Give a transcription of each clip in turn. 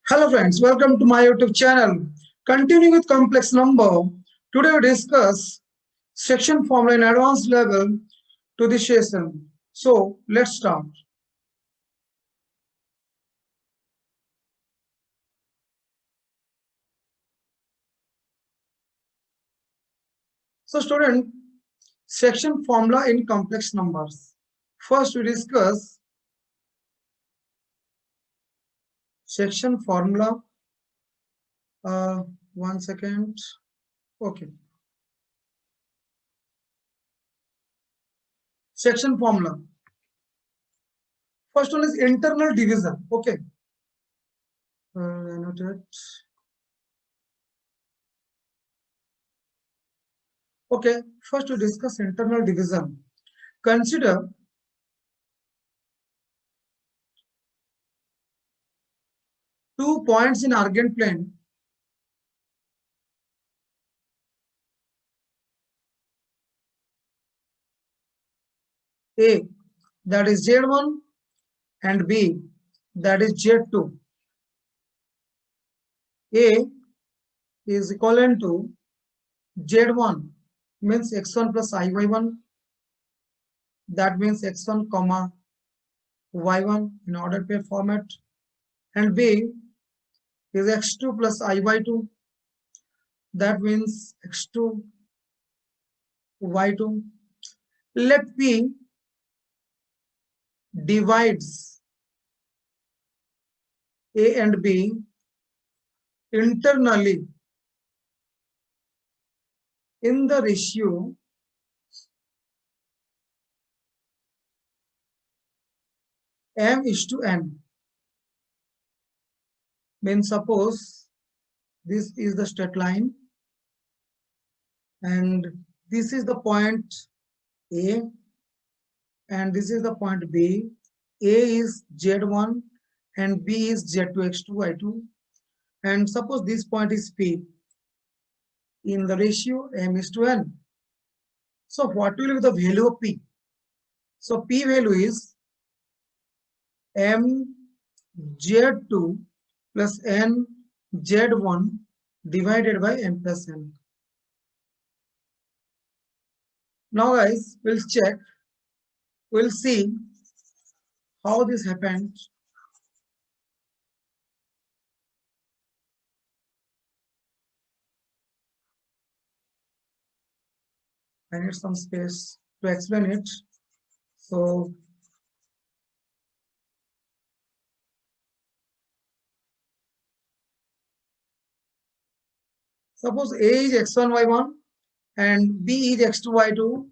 Hello friends, welcome to my YouTube channel. Continuing with complex number, today we discuss section formula in advanced level to this session. So let's start. So student, section formula in complex numbers. First we discuss section formula. One second. Okay. Section formula. First one is internal division. Okay. Annotate. Okay. First we discuss internal division. Consider two points in Argand plane. A, that is Z1, and B, that is Z2. A is equivalent to Z1 means x1 plus iy1, that means x1 comma y1 in ordered pair format, and B is x2 plus iy2, that means x2 y2. Let P divides A and B internally in the ratio m is to n. Means suppose this is the straight line and this is the point A and this is the point B. A is Z1 and B is Z2 x2 y2, and suppose this point is P in the ratio m is to n. So what will be the value of P? So P value is m Z2 plus n Z1 divided by m plus n. Now guys, we'll check, we'll see how this happened. I need some space to explain it. So suppose A is x1 y1 and B is x2 y2.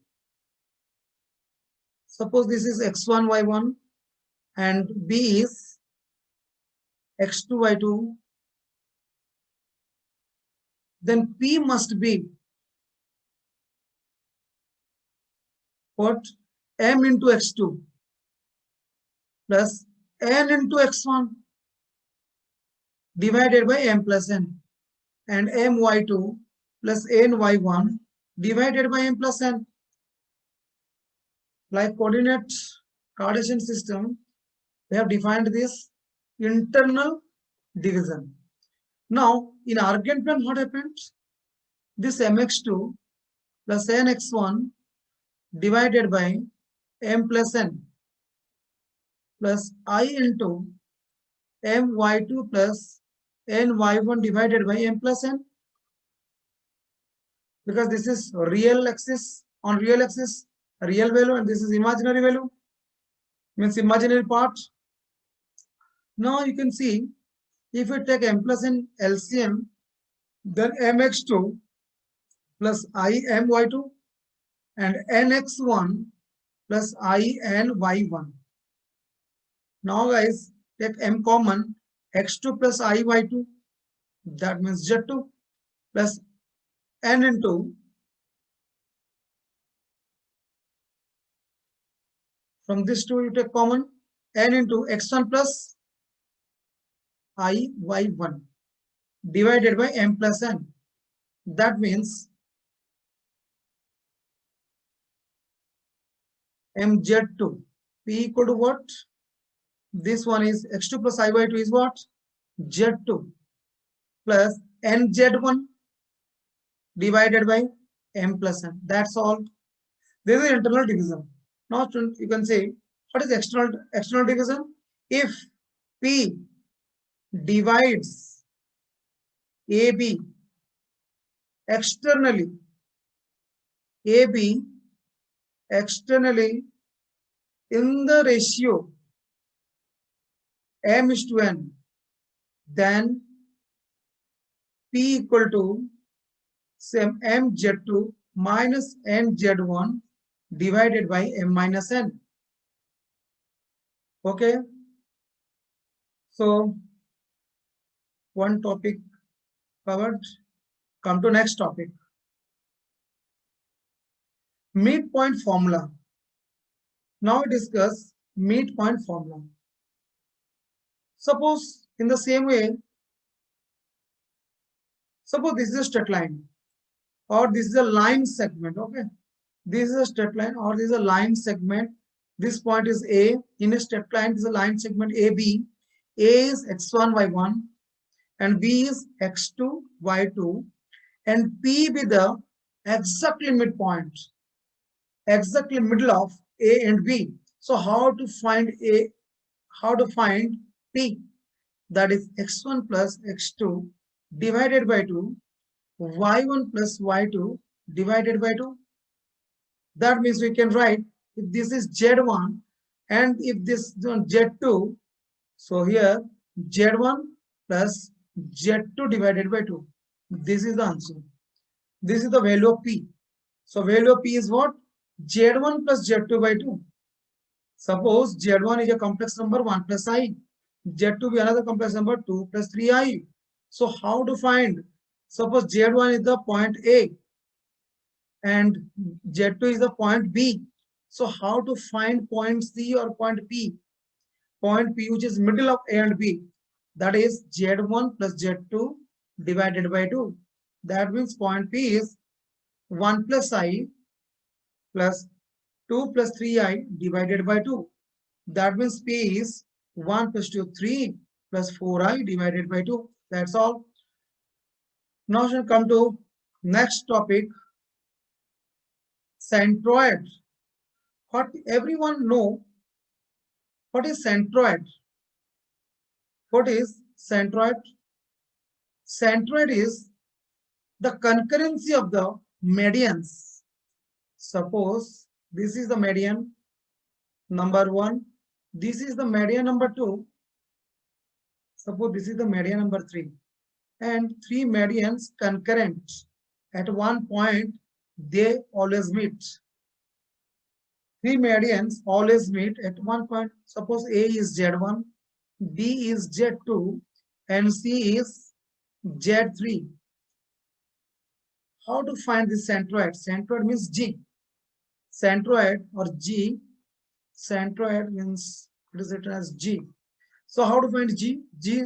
Suppose this is x1 y1 and B is x2 y2. Then P must be what? M into x2 plus n into x1 divided by m plus n, and my2 plus ny1 divided by m plus n. Like coordinate Cartesian system, we have defined this internal division. Now in Argand plane, what happened? This mx2 plus nx1 divided by m plus n plus I into my2 plus ny1 divided by m plus n, because this is real axis, on real axis real value, and this is imaginary value, means imaginary part. Now you can see, if we take m plus n LCM, then mx2 plus I my2 and nx1 plus I ny1. Now guys, take m common, x2 plus I y2, that means z2 plus n into, from this two you take common, n into x1 plus I y1 divided by m plus n. That means mz2 p equal to what? This one is x2 plus I by 2 is what? Z2 plus NZ1 divided by M plus N. That's all. This is internal division. Now you can say, what is external division? If P divides AB externally, AB externally in the ratio M is to N, then P equal to same MZ2 minus NZ1 divided by M minus N. Okay. So one topic covered. Come to next topic. Midpoint formula. Now discuss midpoint formula. Suppose in the same way, suppose this is a straight line or this is a line segment. Okay. This is a straight line or this is a line segment. This point is A. In a straight line, this is a line segment AB. A is x1, y1 and B is x2, y2 and P be the exactly midpoint, exactly middle of A and B. So how to find A, how to find P? That is x1 plus x2 divided by 2, y1 plus y2 divided by 2. That means we can write if this is Z1 and if this is Z2, so here Z1 plus Z2 divided by 2. This is the answer. This is the value of P. So value of P is what? Z1 plus Z2 by 2. Suppose Z1 is a complex number 1 plus I. Z2 be another complex number 2 plus 3I. So how to find? Suppose Z1 is the point A and Z2 is the point B. So how to find point C or point P? Point P which is middle of A and B. That is Z1 plus Z2 divided by 2. That means point P is 1 plus I plus 2 plus 3I divided by 2. That means P is 1 plus 2, 3 plus 4I divided by 2. That's all. Now shall come to next topic, centroid. What everyone know, what is centroid? What is centroid? Centroid is the concurrency of the medians. Suppose this is the median number 1, this is the median number 2, suppose this is the median number 3, and 3 medians concurrent at one point, they always meet. 3 medians always meet at one point. Suppose A is Z1, B is Z2 and C is Z3. How to find the centroid? Centroid means G. Centroid or G. Centroid means it is written as G. So how to find G? G,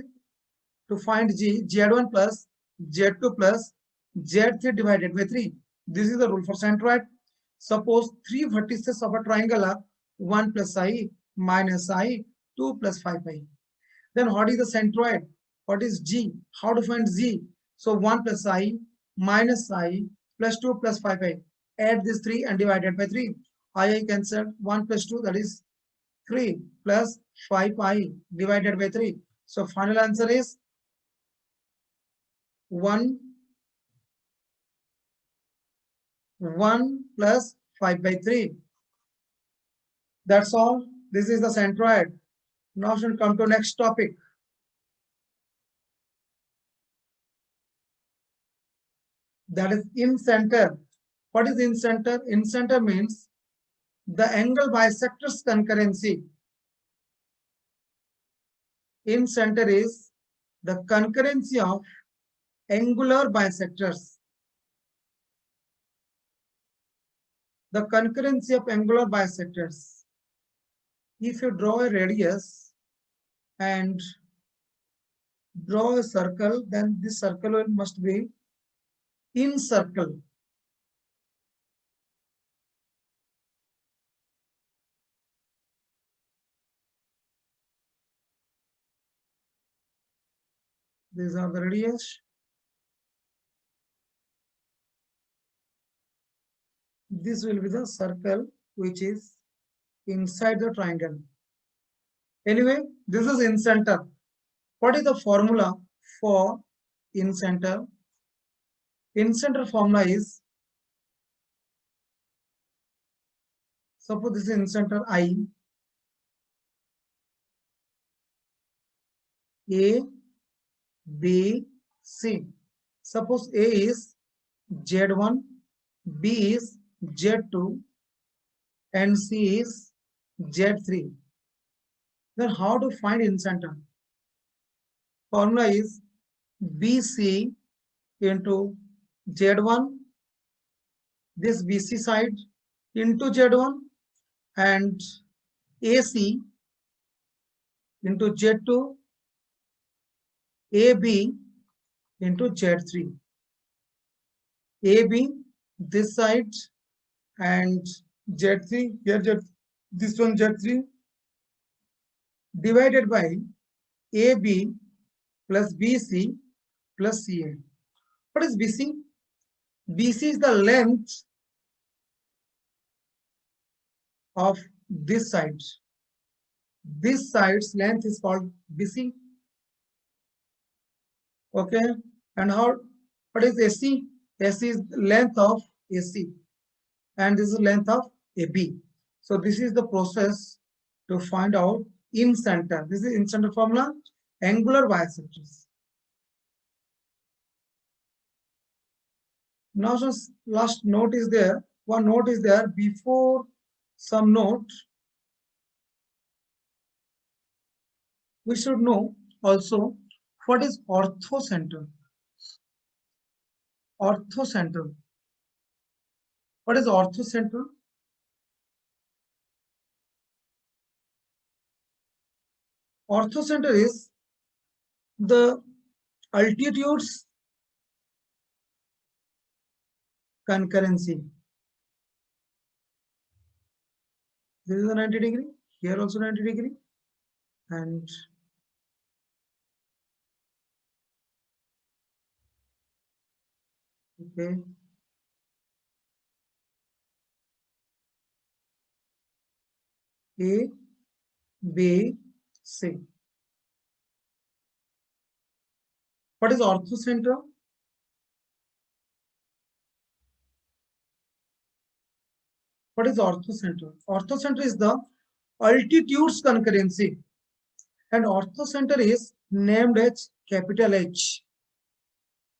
to find G, Z1 plus Z2 plus Z3 divided by 3. This is the rule for centroid. Suppose 3 vertices of a triangle are 1 plus I minus I, 2 plus 5I. Then what is the centroid? What is G? How to find G? So 1 plus I minus I plus 2 plus 5I. Add this 3 and divided by 3. I cancelled. 1 plus 2, that is 3 plus 5I divided by 3. So final answer is 1 plus 5 by 3. That's all. This is the centroid. Now should come to next topic. That is in center. What is in center? In center means the angle bisectors concurrency. In center is the concurrency of angular bisectors. The concurrency of angular bisectors. If you draw a radius and draw a circle, then this circle must be in circle. These are the radius. This will be the circle which is inside the triangle. Anyway, this is in center. What is the formula for in center? In center formula is, suppose this is in center I, A, B, C. Suppose A is Z1, B is Z2, and C is Z3. Then how to find in center? Formula is BC into Z1, this BC side into Z1, and AC into Z2, AB into Z3. AB this side and Z3 here, this one Z3 divided by AB plus BC plus CA. What is BC? BC is the length of this side. This side's length is called BC. Okay, and what is AC? AC is length of AC, and this is length of AB. So this is the process to find out in center. This is in center formula, angular bisectors. Now just last note is there. One note is there before some note. We should know also what is orthocenter. Orthocenter. What is orthocenter? Orthocenter is the altitudes concurrency. This is a 90 degree, here also 90 degree, and okay. A, B, C. What is orthocenter? What is orthocenter? Orthocenter is the altitudes concurrency, and orthocenter is named as capital H.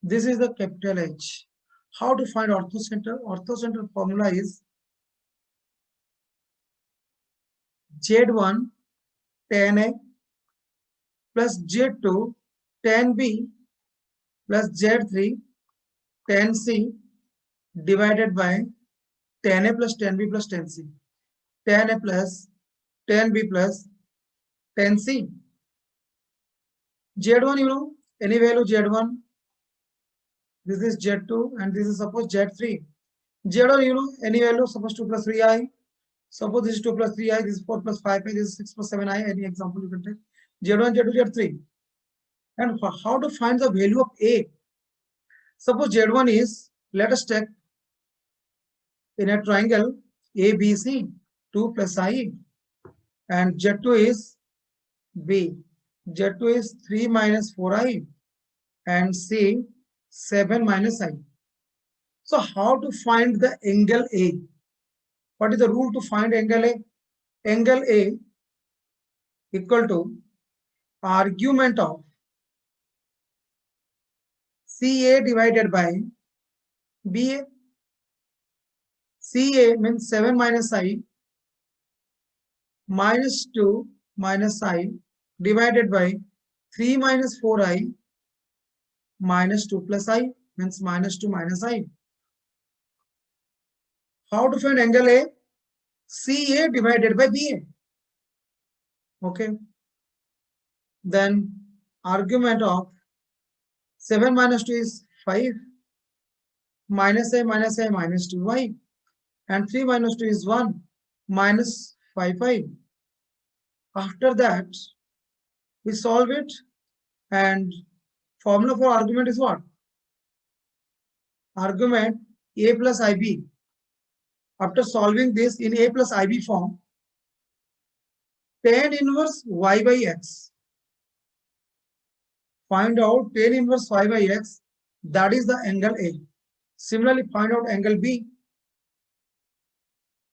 This is the capital H. How to find orthocenter? Orthocenter formula is Z1 tan A plus Z2 tan B plus Z3 tan C divided by tan A plus tan B plus tan C. Tan A plus tan B plus tan C. Z1, you know, any value Z1. This is Z2 and this is suppose Z3. Z1, you know, any value, suppose 2 plus 3i. Suppose this is 2 plus 3i, this is 4 plus 5i, this is 6 plus 7i. Any example you can take. Z1, Z2, Z3. And how to find the value of A? Suppose Z1 is, let us take in a triangle ABC, 2 plus I, and Z2 is B. Z2 is 3 minus 4i, and C 7 minus I. So how to find the angle A? What is the rule to find angle A? Angle A equal to argument of CA divided by BA. CA means 7 minus I minus 2 minus I divided by 3 minus 4I minus 2 plus I means minus 2 minus I. How to find angle A? CA divided by BA. Okay. Then argument of 7 minus 2 is 5. Minus I minus I minus 2y. And 3 minus 2 is 1 minus 5i. After that, we solve it, and formula for argument is what? Argument a plus ib. After solving this in a plus ib form, tan inverse y by x. Find out tan inverse y by x, that is the angle A. Similarly, find out angle B.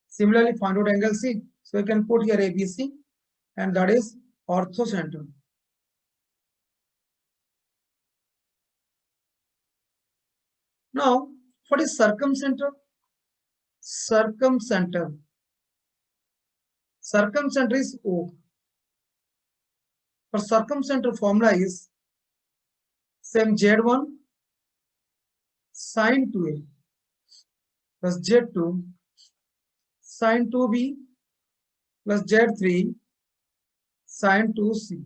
Similarly, find out angle C. So you can put here ABC, and that is orthocenter. Now, what is circumcenter? Circumcenter. Circumcenter is O. For circumcenter formula is same Z1 sin 2A plus Z2 sin 2B plus Z3 sin 2C.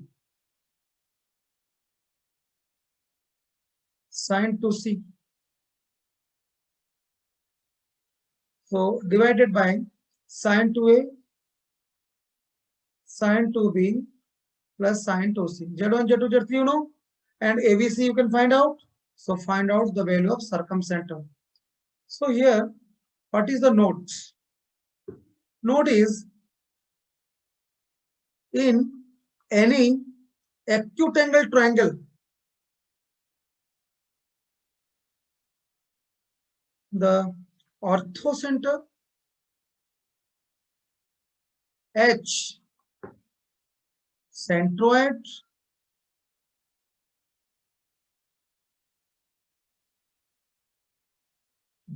Sin 2C. So divided by sin 2A sin 2B plus sin 2C. Z1, Z2, Z3 you know, and ABC you can find out. So find out the value of circumcenter. So here, what is the note? Note is, in any acute angle triangle, the orthocenter H, centroid,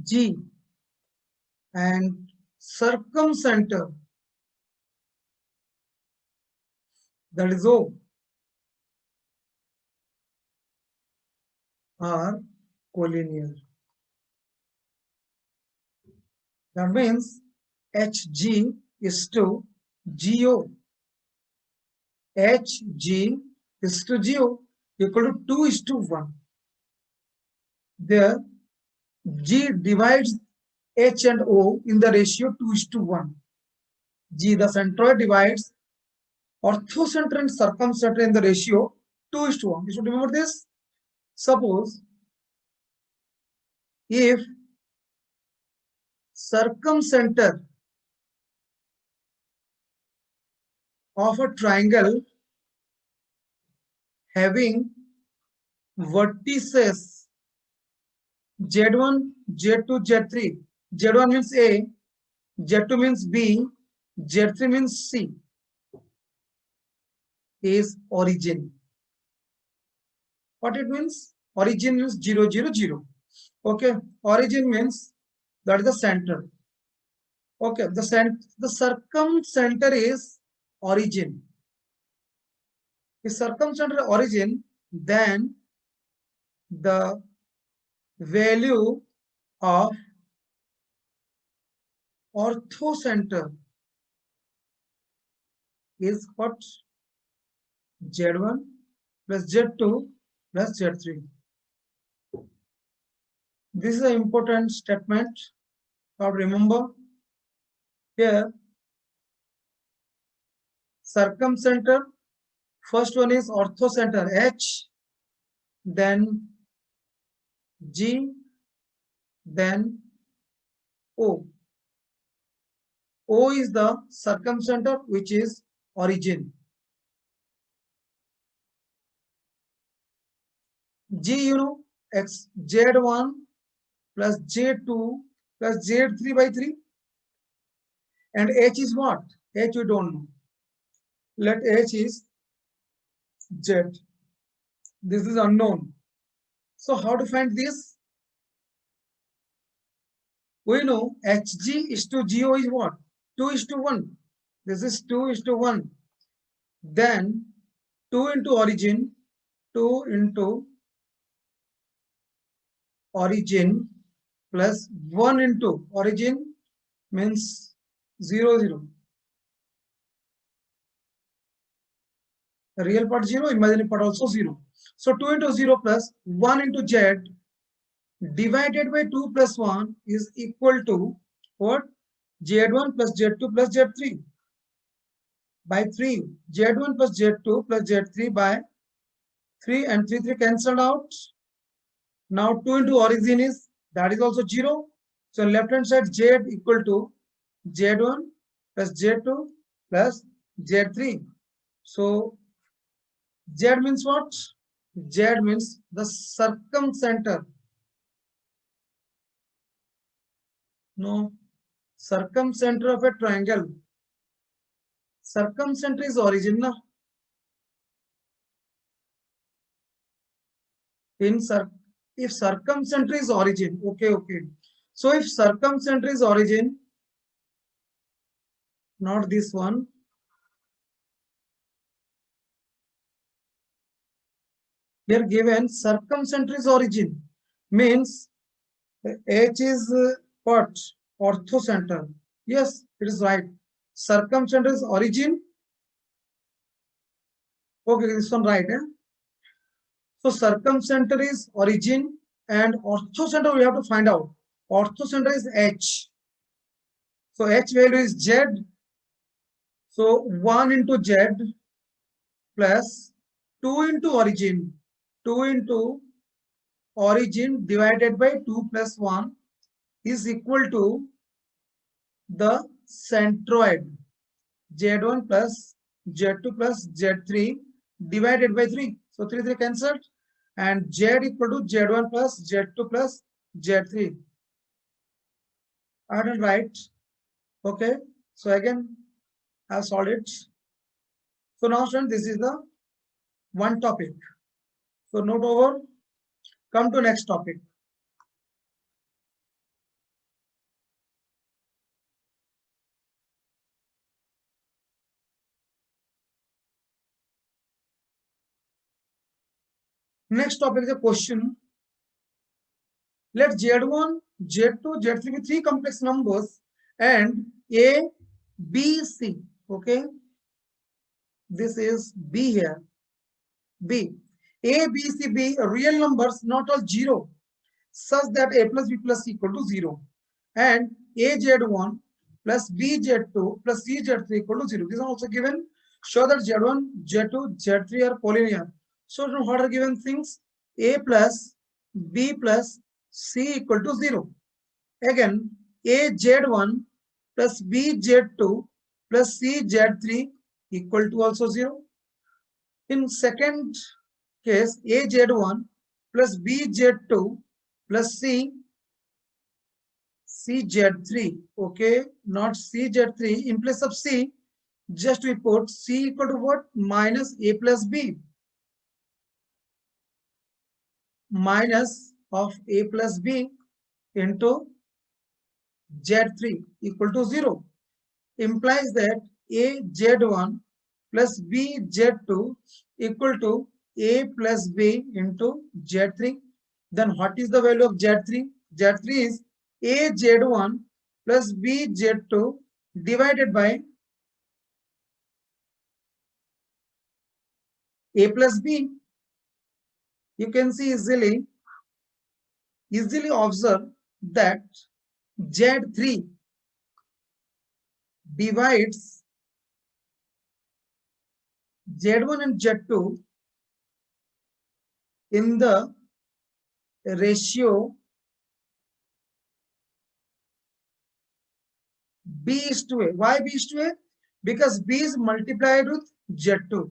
G, and circumcenter, that is O, are collinear. That means HG is to GO. HG is to GO equal to 2:1. There, G divides H and O in the ratio 2:1. G, the centroid, divides orthocenter and circumcenter in the ratio 2:1. You should remember this. Suppose if circumcenter of a triangle having vertices Z1, Z2, Z3. Z1 means A, Z2 means B, Z3 means C, is origin. What it means? Origin means 0, 0, 0. Okay, origin means that is the center. Okay, the circumcenter is origin. If circumcenter origin, then the value of orthocenter is what? Z1 plus Z2 plus Z3. This is an important statement. Now remember, here circumcenter, first one is orthocenter H, then G, then O. O is the circumcenter, which is origin. G, you know, X, Z1 plus Z2 plus Z3 by 3. And H is what? H we don't know. Let H is Z. This is unknown. So how to find this? We know HG is to GO is what? 2:1. This is 2:1. Then 2 into origin, 2 into origin plus 1 into origin means 0, 0. The real part 0, imaginary part also 0. So 2 into 0 plus 1 into Z divided by 2 plus 1 is equal to what? Z1 plus Z2 plus Z3 by 3. Z1 plus Z2 plus Z3 by 3 and 3 cancelled out. Now 2 into origin is, that is also 0. So left hand side z equal to z1 plus z2 plus z3. So z means what? Z means the circumcenter. No, circumcenter of a triangle. Circumcenter is origin, na? If circumcenter is origin, okay. So if circumcenter is origin, not this one. Here given circumcenter is origin means H is what? Orthocenter. Yes, it is right. Circumcenter is origin. Okay, this one right. So circumcenter is origin and orthocenter we have to find out. Orthocenter is H. So H value is Z. So 1 into Z plus 2 into origin. 2 into origin divided by 2 plus 1 is equal to the centroid. Z1 plus Z2 plus Z3 divided by 3. So 3 cancelled. And Z equal to Z1 plus Z2 plus Z3. I didn't write. Okay. So again, I've solved it. So now, students, this is the one topic. So note over. Come to next topic. Next topic is a question. Let Z1, Z2, Z3 be three complex numbers and A, B, C. Okay. This is B here. B. A, B, C, B real numbers, not all 0, such that A plus B plus C equal to 0. And A Z1 plus B Z2 plus C Z3 equal to 0. These are also given. Show that Z1, Z2, Z3 are collinear. So what are given things? A plus B plus C equal to 0. Again, A Z1 plus B Z2 plus C Z3 equal to also 0. In second case, A Z1 plus B Z2 plus C Z3, okay, not C Z3. In place of C, just we put C equal to what? Minus A plus B. Minus of A plus B into Z3 equal to 0. Implies that A Z1 plus B Z2 equal to A plus B into Z3. Then what is the value of Z3? Z3 is A Z1 plus B Z2 divided by A plus B. You can see easily observe that Z3 divides Z1 and Z2 in the ratio B is to A. Why B is to A? Because B is multiplied with Z2.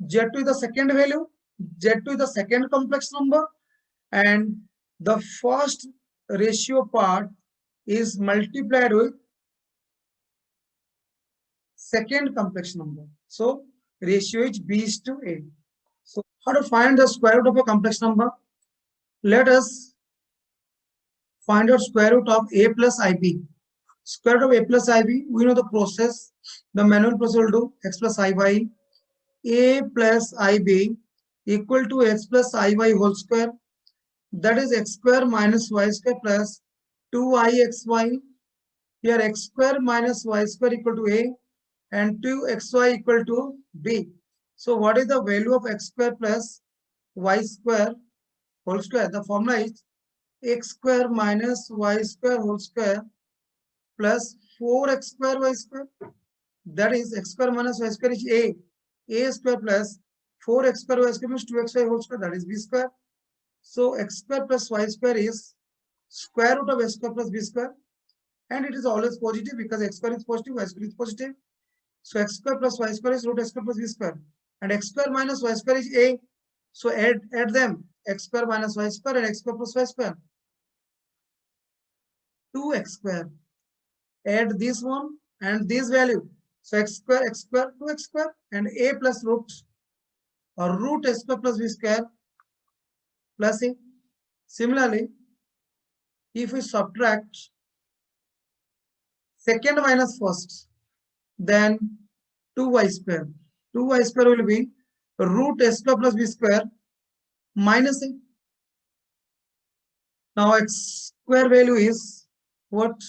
Z2 is the second value. Z2 is the second complex number. And the first ratio part is multiplied with second complex number. So ratio is B is to A. So how to find the square root of a complex number? Let us find out square root of A plus IB. Square root of A plus IB, we know the process. The manual process will do x plus IY. A plus IB equal to x plus IY whole square. That is x square minus y square plus 2ixy. Here x square minus y square equal to A and 2xy equal to B. So what is the value of x square plus y square whole square? The formula is x square minus y square whole square plus 4x square y square. That is x square minus y square is A square plus 4x square y square means 2xy whole square, that is b square. So x square plus y square is square root of x square plus b square, and it is always positive because x square is positive, y square is positive. So x square plus y square is root x square plus b square, and x square minus y square is a. So add them, x square minus y square and x square plus y square, 2x square. Add this one and this value. So x square, 2x square, and a plus root or root x square plus b square plus a. Similarly, if we subtract second minus first, then 2y square. 2y square will be root s square plus b square minus a. Now x square value is what?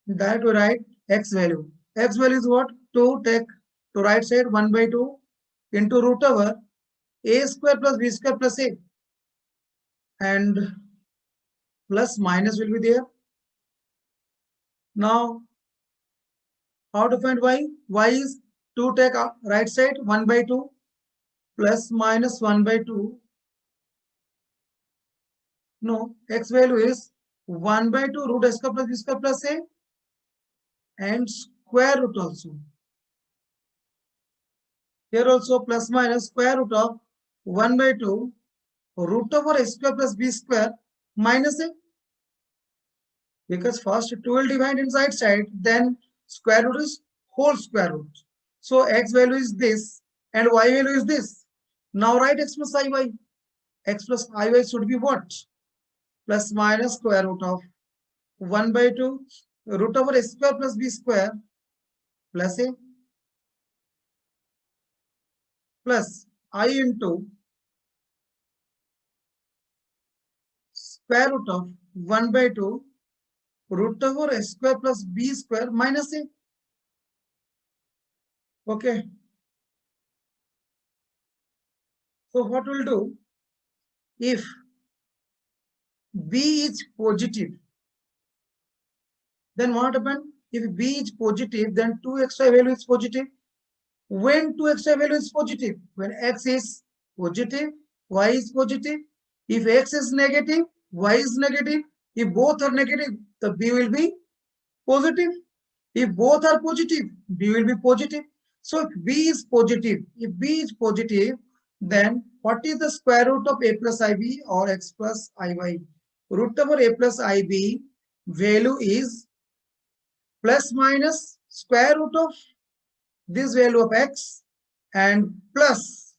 That we write x value. X value is what? 2 take to right side 1 by 2 into root over a square plus b square plus a, and plus minus will be there. Now how to find y? Y is 2 take right side 1 by 2 plus minus 1 by 2. No, x value is 1 by 2 root s square plus b square plus a, and square root also. Here also plus minus square root of 1 by 2 root over s square plus b square minus a. Because first 2 will divide inside side, then square root is whole square root. So x value is this and y value is this. Now write x plus iy. X plus iy should be what? Plus minus square root of 1 by 2 root over s square plus b square plus a, plus I into square root of 1 by 2 root over s square plus b square minus a. Okay. So what we'll do, if b is positive, then what happened? If b is positive, then 2xy value is positive. When 2xy value is positive? When x is positive, y is positive. If x is negative, y is negative. If both are negative, the b will be positive. If both are positive, b will be positive. So if b is positive, then what is the square root of a plus ib or x plus iy? Root over a plus ib value is plus minus square root of this value of x and plus,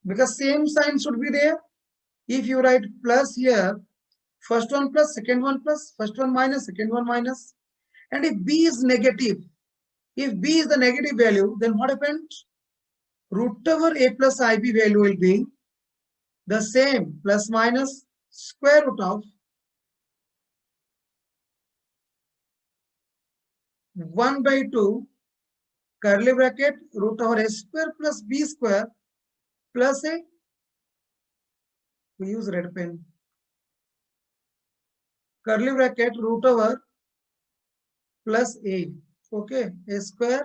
because same sign should be there. If you write plus here, first one plus, second one plus, first one minus, second one minus. And if b is negative, if b is the negative value, then what happens? Root over a plus ib value will be the same, plus minus square root of 1 by 2 curly bracket root over a square plus b square plus a, we use red pen, curly bracket root over plus a, okay, a square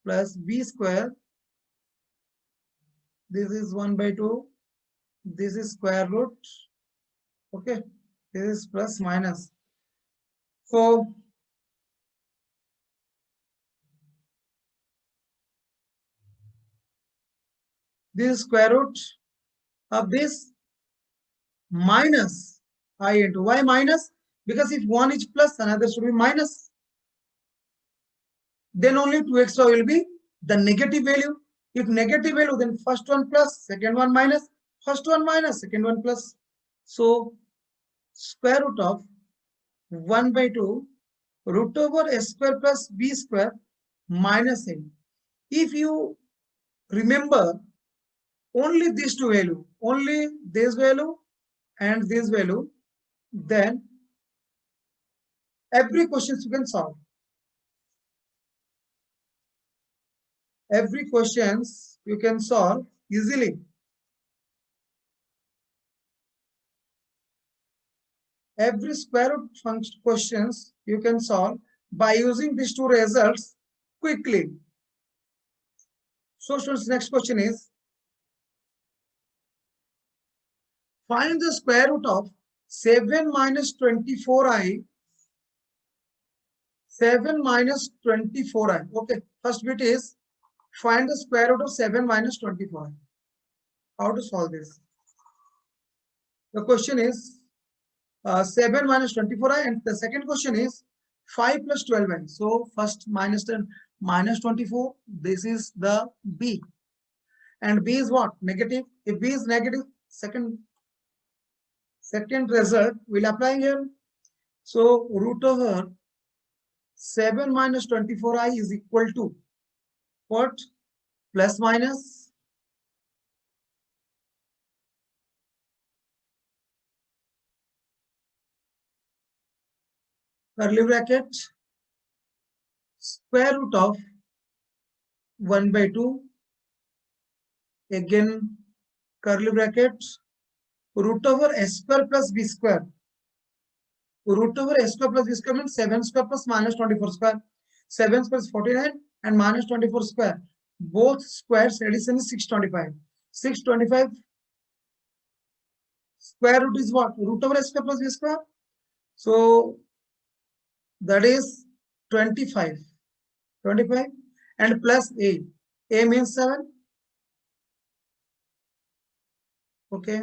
plus b square, this is 1 by 2, this is square root, okay, this is plus minus. So this is square root of this minus I into y minus, because if one is plus, another should be minus. Then only 2xy will be the negative value. If negative value, then first one plus, second one minus, first one minus, second one plus. So square root of 1 by 2 root over s square plus b square minus a. If you remember only these two value, only this value and this value, then every question you can solve. Every questions you can solve easily. Every square root function questions you can solve by using these two results quickly. So students, next question is, find the square root of 7 minus 24i. 7 minus 24i. Okay, first bit is find the square root of 7 minus 24i. How to solve this? The question is 7 minus 24i, and the second question is 5 plus 12i. So first minus 10 minus 24. This is the b, and b is what? Negative. If b is negative, second result will apply here. So root over 7 minus 24i is equal to what? Plus minus curly bracket square root of 1 by 2, again curly bracket, root over s square plus b square. Root over s square plus b square means 7 square plus minus 24 square. 7 square is 49 and minus 24 square. Both squares addition is 625. 625 square root is what? Root over s square plus b square. So that is 25. 25 and plus a. A means 7. Okay.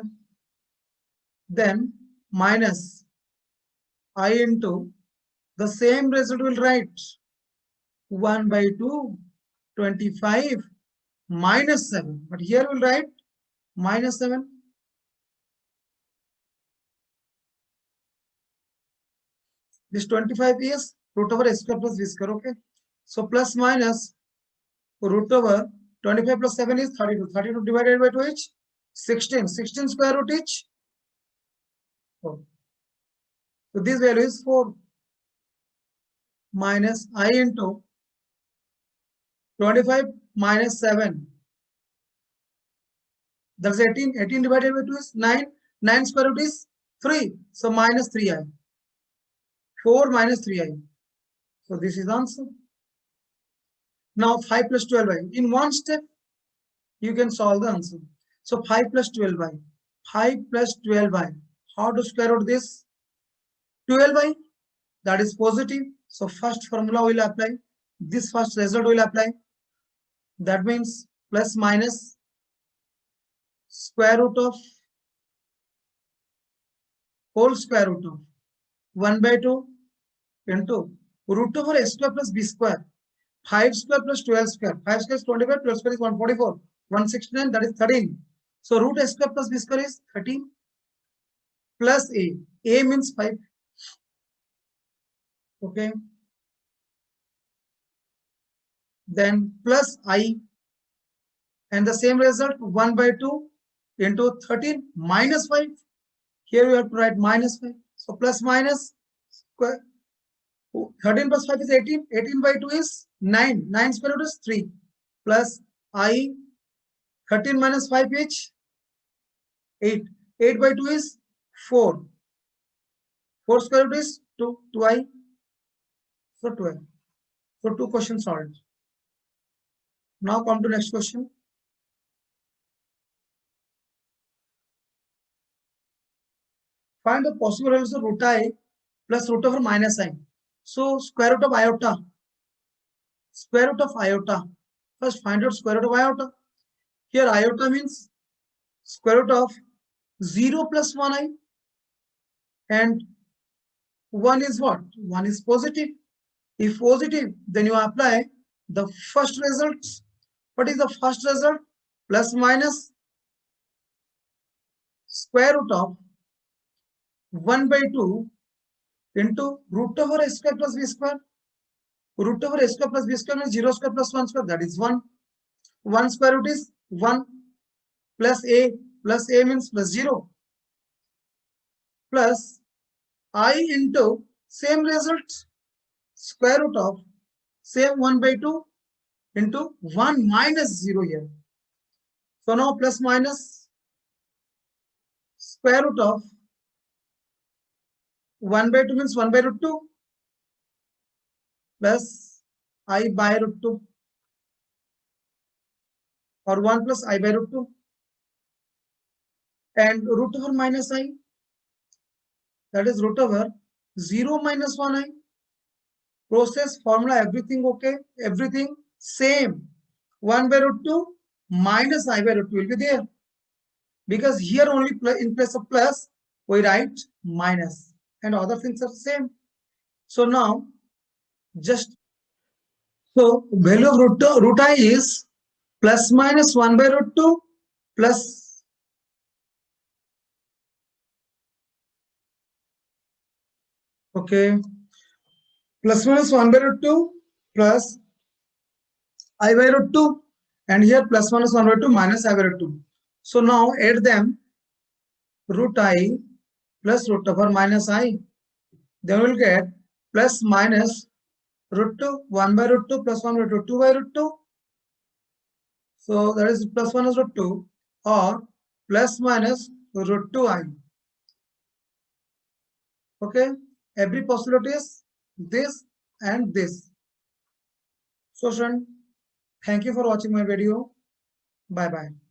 Then minus I into the same result will write 1 by 2, 25 minus 7. But here we'll write minus 7. This 25 is root over s square plus b square. Okay. So plus minus root over 25 plus 7 is 32. 32 divided by 2 is 16. 16 square root is 4. So this value is 4 minus I into 25 minus 7. That's 18. 18 divided by 2 is 9. 9 square root is 3. So minus 3i. 4 minus 3i. So this is the answer. Now 5 plus 12i. In one step, you can solve the answer. So 5 plus 12i. 5 plus 12i. How to square root this? 12i, that is positive. So first formula will apply. This first result will apply. That means plus minus square root of whole square root of 1 by 2 into root over s square plus b square. 5 square plus 12 square. 5 square is 25, 12 square is 144. 169, that is 13. So root s square plus b square is 13 plus a. A means 5. Okay. Then plus I, and the same result 1 by 2 into 13 minus 5. Here we have to write minus 5. So plus minus square. 13 plus 5 is 18. 18 by 2 is 9. 9 square root is 3. Plus I. 13 minus 5 is 8. 8 by 2 is 4. 4 square root is 2. 2i. So 12. So 2 questions solved. Now come to next question. Find the possible values of root I plus root over minus I. So square root of iota. Square root of iota. First find out square root of iota. Here iota means square root of 0 plus 1i. And 1 is what? 1 is positive. If positive, then you apply the first result. What is the first result? Plus minus square root of 1 by 2 into root over s square plus b square. Root over s square plus b square means 0 square plus 1 square, that is 1. 1 square root is 1 plus a means plus 0 plus I into same result square root of same 1 by 2 into 1 minus 0 here. So now plus minus square root of 1 by 2 means 1 by root 2 plus I by root 2. or 1 plus I by root 2. And root over minus I, that is root over 0 minus 1I. Process, formula, everything okay, everything same. 1 by root 2 minus I by root 2 will be there. Because here only in place of plus, we write minus, and other things are same. So now, value of root I is plus minus 1 by root 2 plus plus minus 1 by root 2 plus I by root 2, and here plus minus 1 by 2 minus I by root 2. So now add them, root I plus root over minus I. Then we will get plus minus root 2, 1 by root 2 plus 1 by root 2, 2 by root 2. So that is plus minus root 2 or plus minus root 2I. Okay, every possibility is this and this. So, thank you for watching my video. Bye bye.